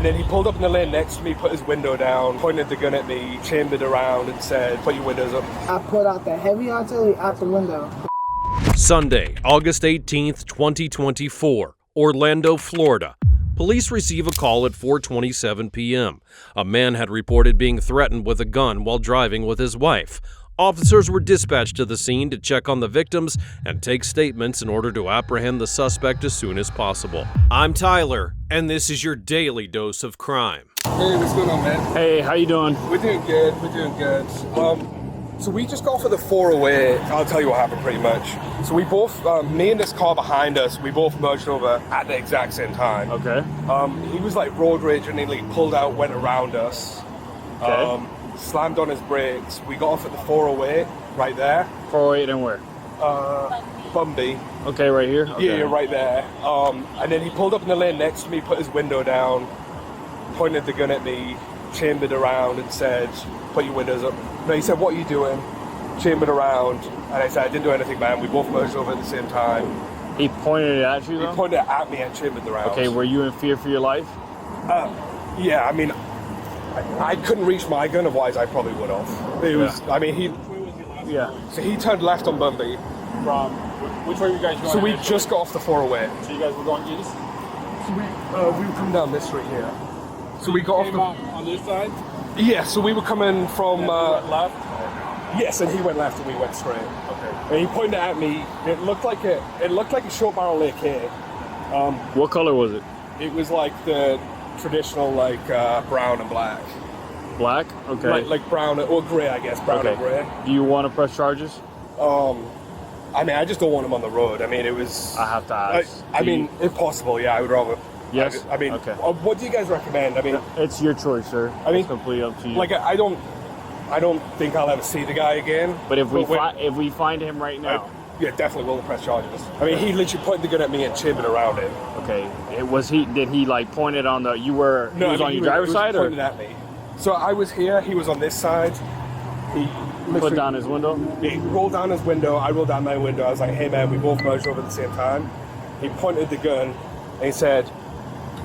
And then he pulled up in the lane next to me, put his window down, pointed the gun at me, chambered around and said, put your windows up. I put out the heavy artillery out the window. Sunday, August 18th, 2024, Orlando, Florida. Police receive a call at 4:27 p.m. A man had reported being threatened with a gun while driving with his wife. Officers were dispatched to the scene to check on the victims and take statements in order to apprehend the suspect as soon as possible. I'm Tyler, and this is your daily dose of crime. Hey, what's going on, man? Hey, how you doing? We're doing good, so we just got off of the 408. I'll tell you what happened pretty much. So we both, me and this car behind us, we both merged over at the exact same time. Okay. He was like road rage and he like pulled out, went around us. Okay. Slammed on his brakes. We got off at the 408 right there. 408 and where? Bumby. Okay, right here? Okay. Yeah, you're right there. And then he pulled up in the lane next to me, put his window down, pointed the gun at me, chambered around and said, put your windows up. No, he said, what are you doing? Chambered around. And I said, I didn't do anything, man. We both merged over at the same time. He pointed it at you, though? He pointed it at me and chambered around. Okay, were you in fear for your life? Yeah, I mean, I couldn't reach my gun, otherwise I probably would have. It was, I mean, so he turned left on Bumby. From, which way were you guys going? So we just got off the 408. So you guys were going east? So we were coming down this street here. So we got off on this side? Yeah, so we were coming from left? Yes, and he went left and we went straight. Okay. And he pointed at me. It looked like a short barrel AK. What color was it? It was like the traditional like brown and black. Black? Okay. Like brown or gray, I guess. Brown and gray. Do you want to press charges? I mean, I just don't want him on the road. I mean, it was. I have to ask. I mean, if possible, yeah, I would rather. Yes. I mean, okay. What do you guys recommend? I mean, it's your choice, sir. I mean, it's completely up to you. Like, I don't think I'll ever see the guy again. But if we find him right now, yeah, definitely will press charges. I mean, he literally pointed the gun at me and chambered around it. Okay. Did he like point it on the? He was on your driver's side, or? Pointed at me. So I was here. He was on this side. He put down his window. He rolled down his window. I rolled down my window. I was like, "Hey, man, we both merged over at the same time." He pointed the gun and he said,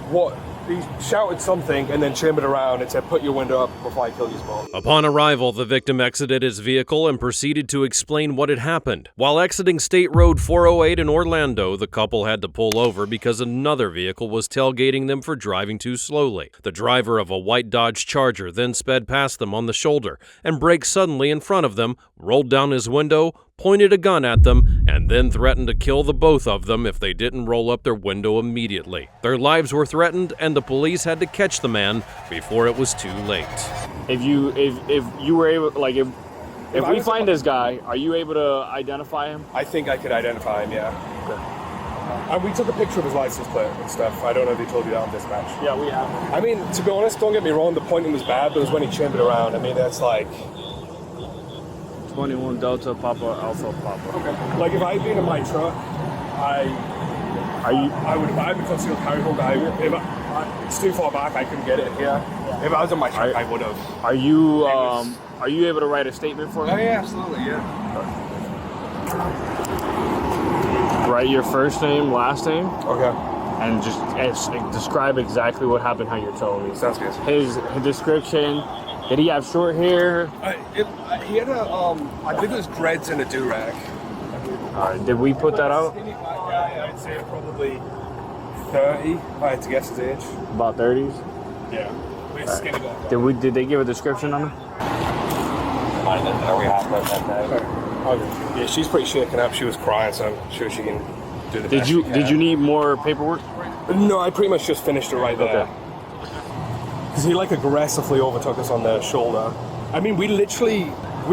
"What?" He shouted something and then chambered around and said, put your window up before I kill you, small. Upon arrival, the victim exited his vehicle and proceeded to explain what had happened. While exiting State Road 408 in Orlando, the couple had to pull over because another vehicle was tailgating them for driving too slowly. The driver of a white Dodge Charger then sped past them on the shoulder and braked suddenly in front of them, rolled down his window, pointed a gun at them, and then threatened to kill the both of them if they didn't roll up their window immediately. Their lives were threatened, and the police had to catch the man before it was too late. If you were able, like, if we find this guy, are you able to identify him? I think I could identify him, yeah. Okay. And we took a picture of his license plate and stuff. I don't know if he told you that on dispatch. Yeah, we have. I mean, to be honest, don't get me wrong, the pointing was bad, but it was when he chambered around. I mean, that's like... 21 Delta Papa Alpha Papa. Okay. Like, if I had been in my truck, I would have a concealed carry holder. It's too far back, I couldn't get it in here. Yeah. If I was in my truck, I would have. Are you able to write a statement for me? Oh, yeah, absolutely, yeah. Write your first name, last name. Okay. And just describe exactly what happened, how you're telling me. Sounds good. His description. Did he have short hair? He had I believe it was dreads and a do-rag. Alright, did we put that out? I'd say probably 30, if I had to guess his age. About 30s? Yeah. Skinny guy. Did they give a description on him? Are we half that? Yeah, she's pretty shaken up. She was crying, so I'm sure she can do the best she can. Did you need more paperwork? No, I pretty much just finished it right there. Okay. Because he like aggressively overtook us on the shoulder. I mean, we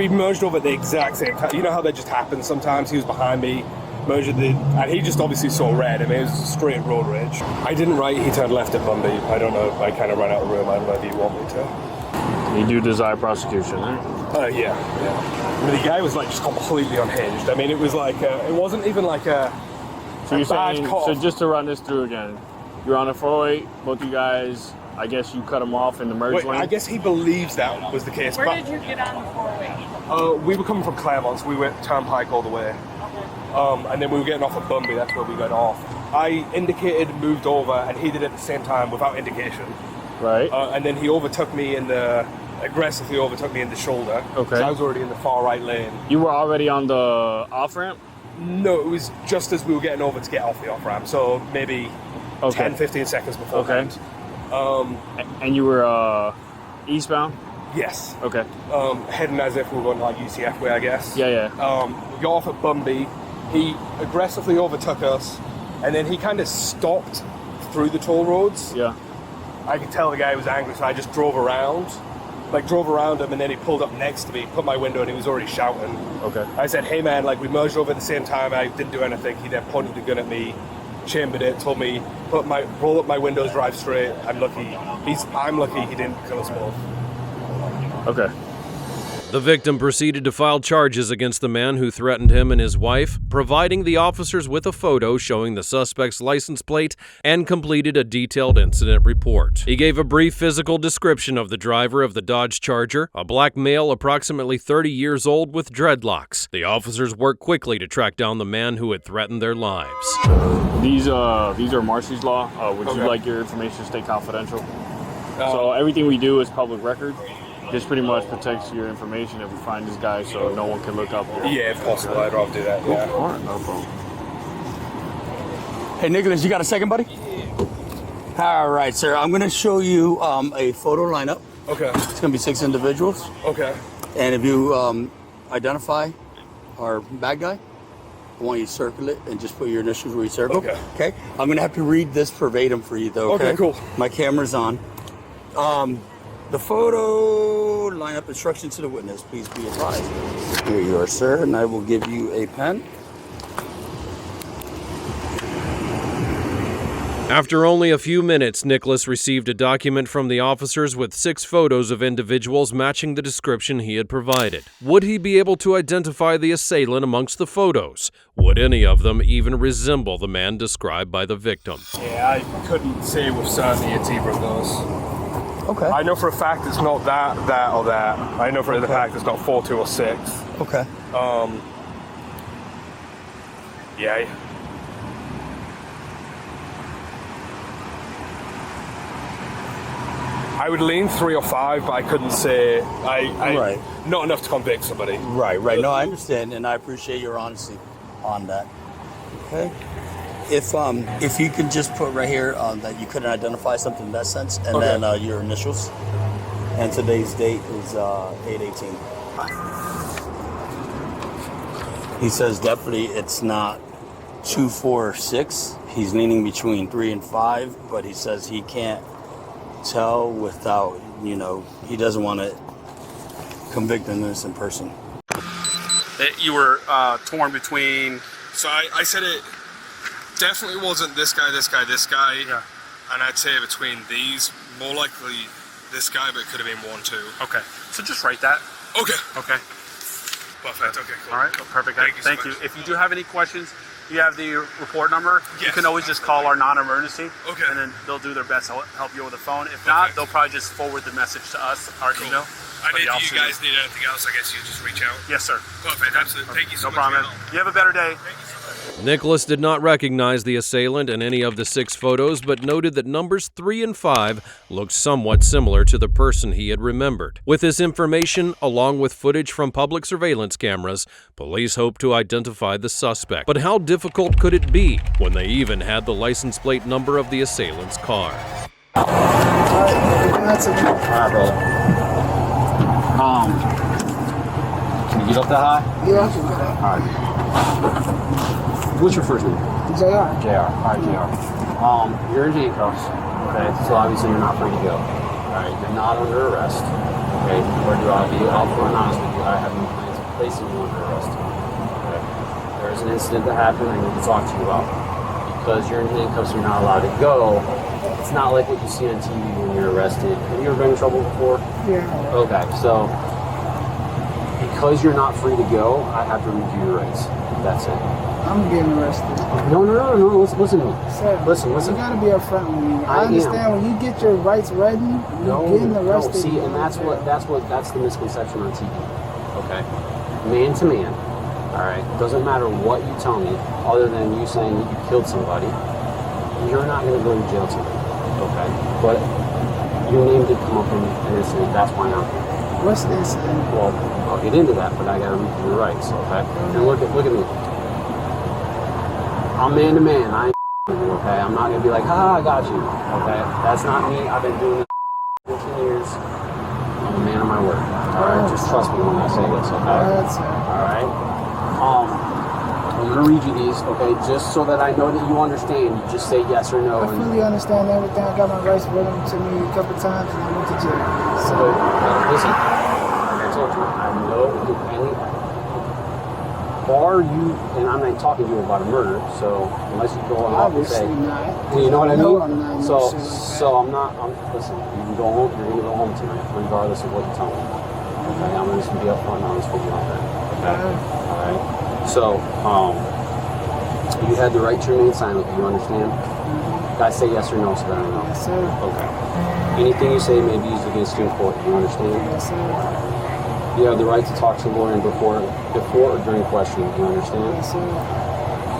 merged over at the exact same time. You know how that just happens sometimes? He was behind me, merged and he just obviously saw red. I mean, it was straight road rage. I didn't write, he turned left at Bumby. I don't know, I kind of ran out of the room. I don't know if you want me to. You do desire prosecution, right? Yeah. I mean, the guy was like just completely unhinged. I mean, it was like, it wasn't even like a So you're bad saying, cop. so just to run this through again, you're on a 408, both you guys, I guess you cut him off in the merge lane? I guess he believes that was the case. Where did you get on the 408? We were coming from Claremont, so we went Turnpike all the way. And then we were getting off at Bumby, that's where we got off. I indicated, moved over, and he did it at the same time without indication. Right. And then he aggressively overtook me in the shoulder. Okay. So I was already in the far right lane. You were already on the off-ramp? No, it was just as we were getting over to get off the off-ramp. So maybe 10, 15 seconds before. Okay. And you were eastbound? Yes. Okay. Heading as if we were going like UCF way, I guess. Yeah. We got off at Bumby. He aggressively overtook us, and then he kind of stopped through the toll roads. Yeah. I could tell the guy was angry, so I just drove around him, and then he pulled up next to me, put my window, and he was already shouting. Okay. I said, hey man, like we merged over at the same time, I didn't do anything. He then pointed the gun at me, chambered it, told me, roll up my windows, drive straight. I'm lucky he didn't kill us both. Okay. The victim proceeded to file charges against the man who threatened him and his wife, providing the officers with a photo showing the suspect's license plate, and completed a detailed incident report. He gave a brief physical description of the driver of the Dodge Charger, a black male approximately 30 years old with dreadlocks. The officers worked quickly to track down the man who had threatened their lives. These are Marcy's Law. Would you like your information to stay confidential? So everything we do is public record. This pretty much protects your information if we find this guy, so no one can look up. Yeah, if possible, I'd rather do that. Yeah. All right, no problem. Hey, Nicholas, you got a second, buddy? All right, sir. I'm going to show you a photo lineup. Okay. It's going to be 6 individuals. Okay. And if you identify our bad guy, I want you to circle it and just put your initials where you circle. Okay. Okay. I'm going to have to read this verbatim for you, though. Okay, cool. My camera's on. The photo lineup instructions to the witness, please be advised. Here you are, sir, and I will give you a pen. After only a few minutes, Nicholas received a document from the officers with 6 photos of individuals matching the description he had provided. Would he be able to identify the assailant amongst the photos? Would any of them even resemble the man described by the victim? Yeah, I couldn't say with certainty it's either of those. Okay. I know for a fact it's not that, or that. I know for a fact it's not 4, 2, or 6. Okay. Yeah. I would lean 3 or 5, but I couldn't say. Right. Not enough to convict somebody. Right. No, I understand, and I appreciate your honesty on that. Okay. If you could just put right here that you couldn't identify something in that sense, and Okay. then your initials, and today's date is 8/18. He says definitely it's not 2, 4, or 6. He's leaning between 3 and 5, but he says he can't tell without, he doesn't want to convict an innocent person. That you were torn between. So I said it definitely wasn't this guy. Yeah. And I'd say between these, more likely this guy, but it could have been 1, 2. Okay. So just write that. Okay. Okay. Perfect. Okay, cool. All right. Well, perfect. Thank you so Thank you. much. If you do have any questions, you have the report number. You Yes. can always just call our non-emergency. Okay. And then they'll do their best to help you over the phone. If not, they'll probably just forward the message to us, our email. And But if the you officer- guys need anything else, I guess you just reach out. Yes, sir. Perfect. Absolutely. Thank you so No much. problem, for your man. help. You have a better day. Nicholas did not recognize the assailant in any of the 6 photos, but noted that numbers 3 and 5 looked somewhat similar to the person he had remembered. With this information, along with footage from public surveillance cameras, police hope to identify the suspect. But how difficult could it be when they even had the license plate number of the assailant's car? That's Alright, brother. Can you get up that high? Yeah, I can get it. Alright. What's your first name? JR. JR. Alright, JR. You're in handcuffs. Okay, so obviously you're not free to go. Alright, you're not under arrest. Okay, or do I be upfront and honest with you? I have no plans of placing you under arrest. Okay. There's an incident that happened I need to talk to you about. Because you're in handcuffs, you're not allowed to go. It's not like what you see on TV when you're arrested. Have you ever been in trouble before? Yeah. Okay, so because you're not free to go, I have to read you your rights. That's it. I'm getting arrested. No. Listen to me. Sir, Listen. You gotta be upfront with me. I I understand am. when you get your rights ready, you're getting arrested. No, see, and that's the misconception on TV. Okay? Man to man. Alright? Doesn't matter what you tell me, other than you saying that you killed somebody, you're not gonna go to jail today. Okay? But your name did come up in an incident. That's why I'm here. What's the incident? Well, I'll get into that, but I gotta read you your rights, okay? And look at me. I'm man to man. I ain't you, okay? I'm not gonna be like, I got you, okay? That's not me. I've been doing this 15 years. I'm a man of my word. All right, just trust me when I say this, okay? All right. I'm gonna read you these, okay? Just so that I know that you understand. You just say yes or no. I fully understand everything. I got my rights read to me a couple times, and I went to jail. So listen, like I told you, I know any. Bar you, and I'm not talking to you about a murder, so unless you go off and say, you know what I mean? No, I'm not. So listen, you can go home, you're going to go home tonight, regardless of what you tell me. Okay, I'm just going to be upfront and honest with you on that. Okay? Alright? So, you had the right to remain silent, you understand? Guys say yes or no so that I know. Yes, sir. Okay. Anything you say may be used against you in court, you understand? Yes, sir. You have the right to talk to a lawyer before or during questioning, you understand? Yes, sir.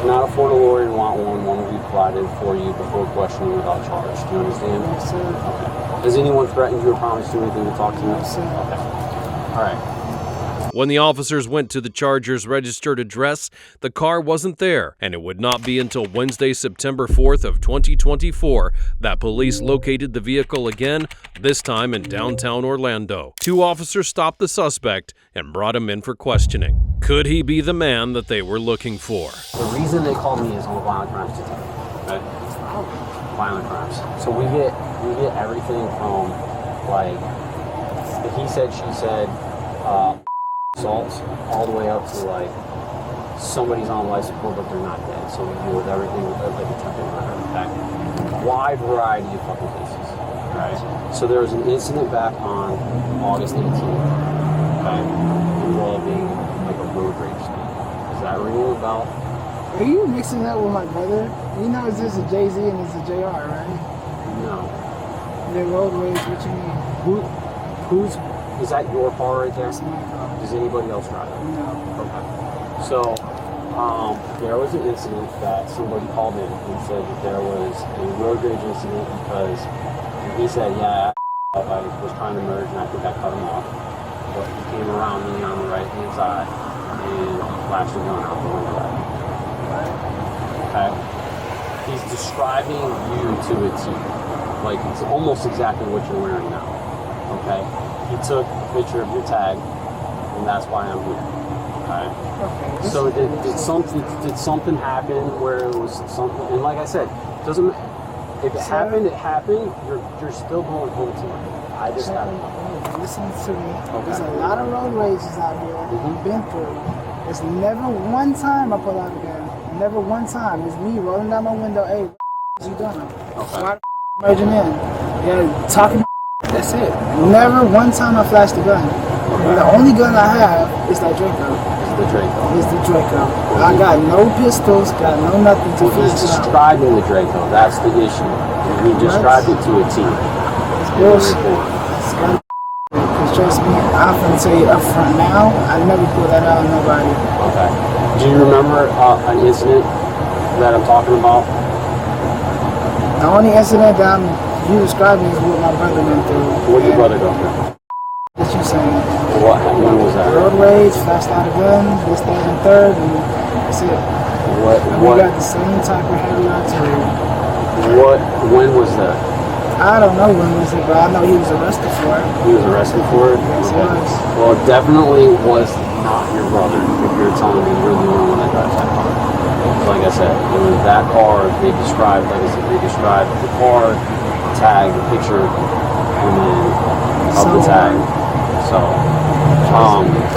Cannot afford a lawyer and want one will be provided for you before questioning without charge. Do you understand? Yes, sir. Okay. Has anyone threatened you or promised you anything to talk to you? Yes, sir. Okay. All right. When the officers went to the Chargers' registered address, the car wasn't there, and it would not be until Wednesday, September 4th of 2024 that police located the vehicle again, this time in downtown Orlando. 2 officers stopped the suspect and brought him in for questioning. Could he be the man that they were looking for? The reason they called me is on violent crimes detective. Okay? Violent crimes. So we get everything from like the he said, she said, assaults, all the way up to like somebody's on life support but they're not dead. So we deal with everything with like attempted murder. Okay? Wide variety of fucking cases. Right? So there was an incident back on August 18th, okay, involving like a road rage thing. Does that ring a bell? Are you mixing that with my brother? You know, it's just a Jay-Z and it's a JR, right? No. The road rage, what you mean? Is that your car right there? That's my car. Does anybody else drive it? No. Okay. So, there was an incident that somebody called in and said that there was a road rage incident because he said, yeah, I was trying to merge and I think I cut him off. But he came around me on the right-hand side and flashed a gun out the window. Okay? He's describing you to a T. Like, it's almost exactly what you're wearing now. Okay? He took a picture of your tag, and that's why I'm here. Okay? Okay. So did something happen where it was something? And like I said, doesn't matter. If it happened, it happened. You're still going home tonight. I just got it. Listen to me. Okay. There's a lot of road rages out here. I've been through. There's never one time I pull out a gun. Never one time. It's me rolling down my window. Hey, what you doing? Okay. Why merging in? Yeah, talking. That's it. Never one time I flashed a gun. The only gun I have is that Draco. Is the Draco. I got no pistols, got no nothing to He's describing the Draco. That's the issue. He described it to a T. It's bullshit. Because trust me, I'm going to tell you up front now, I never pull that out on nobody. Okay. Do you remember an incident that I'm talking about? The only incident that you describing is what my brother went through. What did your brother go through? What you saying? What? When was that? Road rage, flashed out a gun, this, that, and third, and that's it. And we got the same type of heavy artillery. When was that? I don't know when was it, but I know he was arrested for it. He was arrested for it? Yes, he was. Well, it definitely was not your brother if you're telling me you're the only one that drives that car. Like I said, it was that car they described, the car, tag, the picture, and then of the tag. So,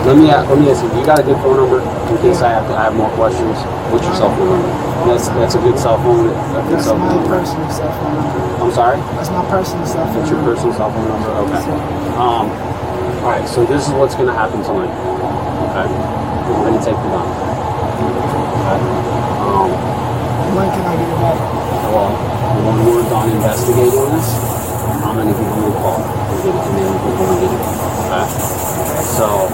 let me ask you, you got a good phone number in case I have more questions? What's your cell phone number? That's a good cell phone. That's my personal cell phone number. I'm sorry? That's my personal cell phone That's your number. personal cell phone number? Okay. Alright, so this is what's going to happen tonight. Okay? We're going to take the gun. Okay? When can I get it back? Well, when we're done investigating this, I'm going to give you a call. We're going to get it. Okay? So,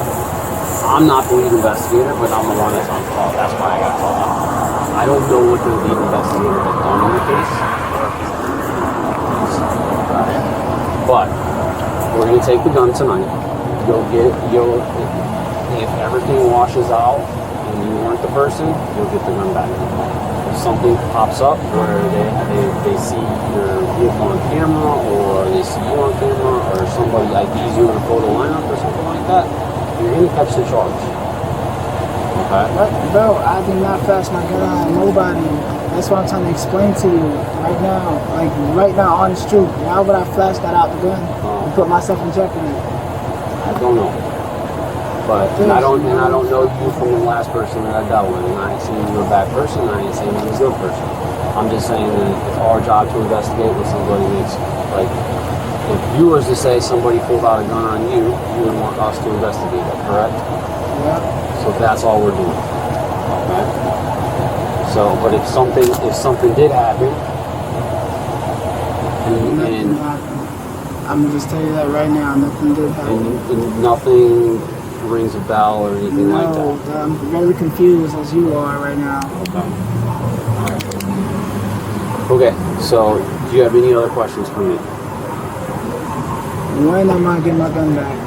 I'm not the lead investigator, but I'm the one that's on call. That's why I got called up. I don't know what the lead investigator has done in the case. But we're gonna take the gun tonight. If everything washes out and you weren't the person, you'll get the gun back. If something pops up where they see your vehicle on camera, or they see you on camera, or somebody IDs you in a photo lineup or something like that, you're gonna catch the charge. Okay? Bro, I did not flash my gun on nobody. That's what I'm trying to explain to you right now. Like right now on the street. Why would I flash that out the gun and put myself in jeopardy? I don't know. But I don't know you from the last person that I dealt with, and I ain't saying you're a bad person, and I ain't saying you're a good person. I'm just saying that it's our job to investigate when somebody makes, like, if you was to say somebody pulled out a gun on you, you would want us to investigate it, correct? Yeah. So that's all we're doing. Okay? So, but if something did happen, Nothing happened. I'm gonna just tell you that right now. Nothing did happen. and nothing rings a bell or anything like that. No, I'm very confused as you are right now. Okay, so do you have any other questions for me? When am I getting my gun back?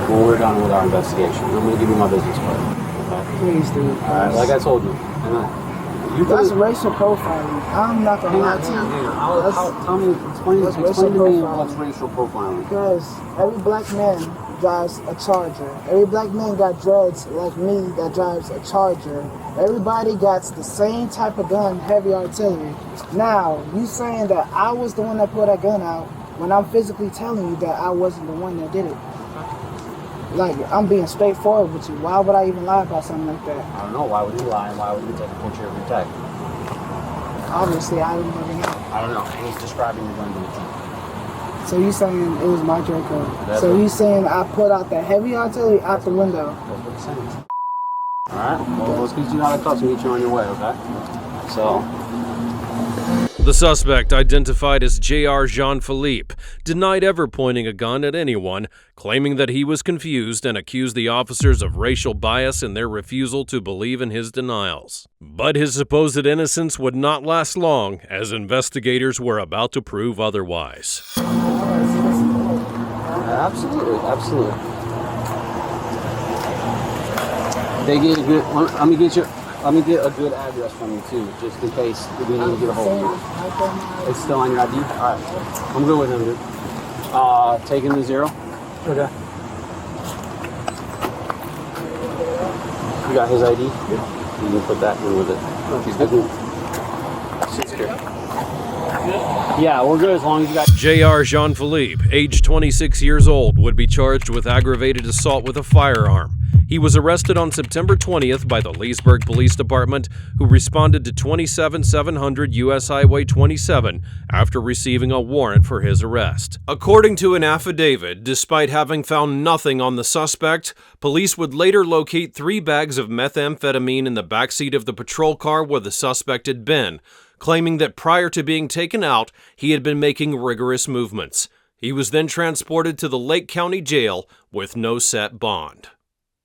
When we're done with our investigation, I'm going to give you my business card. Okay? Please do. Alright, like I told you. That's racial profiling. I'm not gonna lie to you. Explain to me what's racial profiling. Because every black man drives a Charger. Every black man got dreads like me that drives a Charger. Everybody got the same type of gun, heavy artillery. Now, you saying that I was the one that pulled that gun out when I'm physically telling you that I wasn't the one that did it. Like, I'm being straightforward with you. Why would I even lie about something like that? I don't know. Why would you lie? Why would you take a picture of your tag? Obviously, I didn't even know. I don't know. He's describing your gun to the team. So you saying it was my Draco? That's So what- you saying I put out the heavy artillery out the window? That's what he's saying. Alright, well, let's get you out of cuffs and get you on your way, okay? So, The suspect, identified as J.R. Jean-Philippe, denied ever pointing a gun at anyone, claiming that he was confused and accused the officers of racial bias in their refusal to believe in his denials. But his supposed innocence would not last long, as investigators were about to prove otherwise. absolutely. Let me get a good address from you too, just in case we need to get a hold of you. It's still on your ID? Alright. I'm good with him, dude. Taking the 0. Okay. You got his ID? Yeah. You can put that in with it. He's good. Yeah, we're good as long as you got... J.R. Jean-Philippe, age 26 years old, would be charged with aggravated assault with a firearm. He was arrested on September 20th by the Leesburg Police Department, who responded to 27700 U.S. Highway 27 after receiving a warrant for his arrest. According to an affidavit, despite having found nothing on the suspect, police would later locate 3 bags of methamphetamine in the backseat of the patrol car where the suspect had been, claiming that prior to being taken out, he had been making rigorous movements. He was then transported to the Lake County Jail with no set bond.